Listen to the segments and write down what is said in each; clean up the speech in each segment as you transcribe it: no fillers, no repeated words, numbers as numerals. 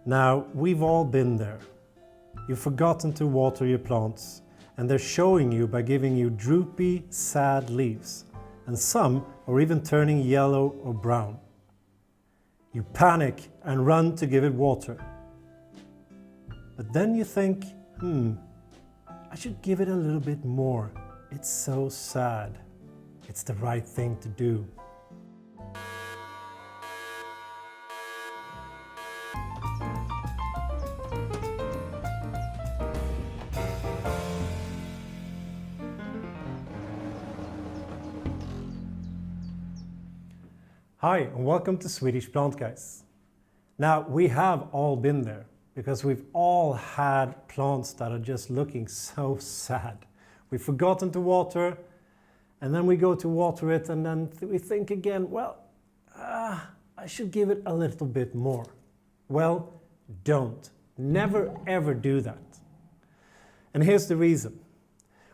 Now, we've all been there. You've forgotten to water your plants, and they're showing you by giving you droopy, sad leaves, and some are even turning yellow or brown. You panic and run to give it water. But then you think, I should give it a little bit more. It's so sad. It's the right thing to do. Hi, and welcome to Swedish Plantguys. Now, we have all been there because we've all had plants that are just looking so sad. We've forgotten to water, and then we go to water it, and then we think again, I should give it a little bit more. Well, don't. Never ever do that. And here's the reason.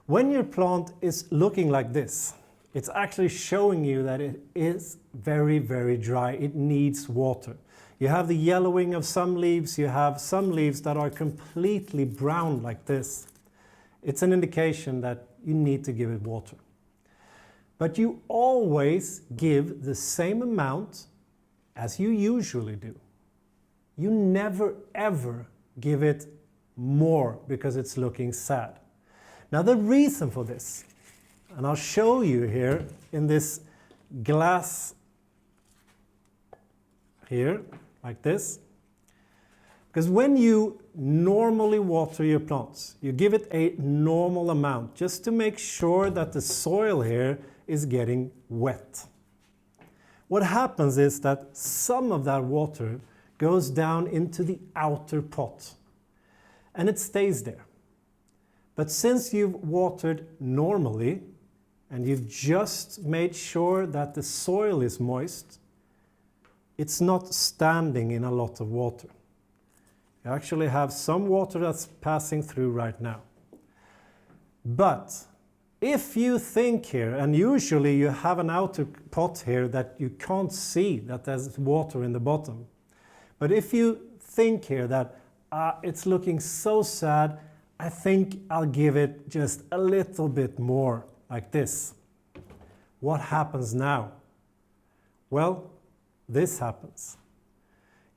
When your plant is looking like this, it's actually showing you that it is very, very dry. It needs water. You have the yellowing of some leaves. You have some leaves that are completely brown like this. It's an indication that you need to give it water. But you always give the same amount as you usually do. You never, ever give it more because it's looking sad. Now, the reason for this, and I'll show you here in this glass here, like this. Because when you normally water your plants, you give it a normal amount just to make sure that the soil here is getting wet. What happens is that some of that water goes down into the outer pot and it stays there. But since you've watered normally, and you've just made sure that the soil is moist, it's not standing in a lot of water. You actually have some water that's passing through right now. But if you think here, and usually you have an outer pot here that you can't see that there's water in the bottom. But if you think here that it's looking so sad, I think I'll give it just a little bit more. Like this. What happens now? Well, this happens.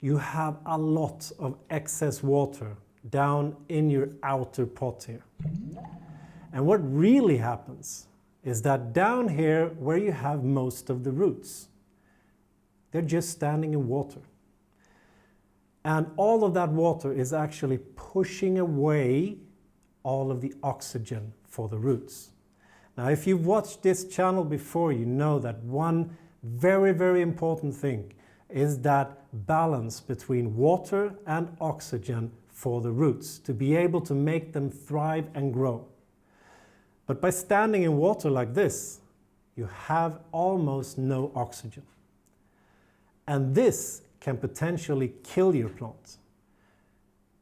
You have a lot of excess water down in your outer pot here. And what really happens is that down here where you have most of the roots, they're just standing in water. And all of that water is actually pushing away all of the oxygen for the roots. Now, if you've watched this channel before, you know that one very, very important thing is that balance between water and oxygen for the roots to be able to make them thrive and grow. But by standing in water like this, you have almost no oxygen. And this can potentially kill your plant.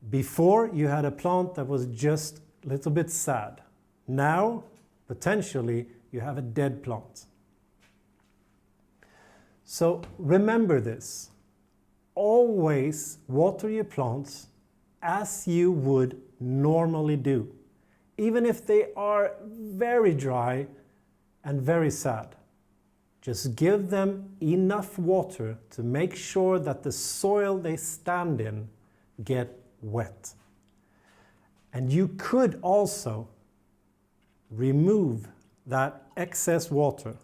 Before, you had a plant that was just a little bit sad. Now, potentially, you have a dead plant. So remember this. Always water your plants as you would normally do, even if they are very dry and very sad. Just give them enough water to make sure that the soil they stand in get wet. And you could also remove that excess water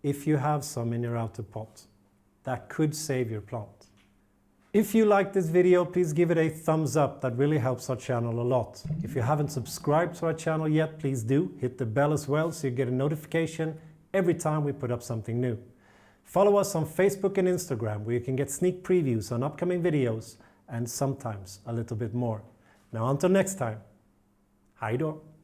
if you have some in your outer pot. That could save your plant. If you like this video, please give it a thumbs up. That really helps our channel a lot. If you haven't subscribed to our channel yet, please do. Hit the bell as well so you get a notification every time we put up something new. Follow us on Facebook and Instagram where you can get sneak previews on upcoming videos and sometimes a little bit more. Now until next time. Hej då!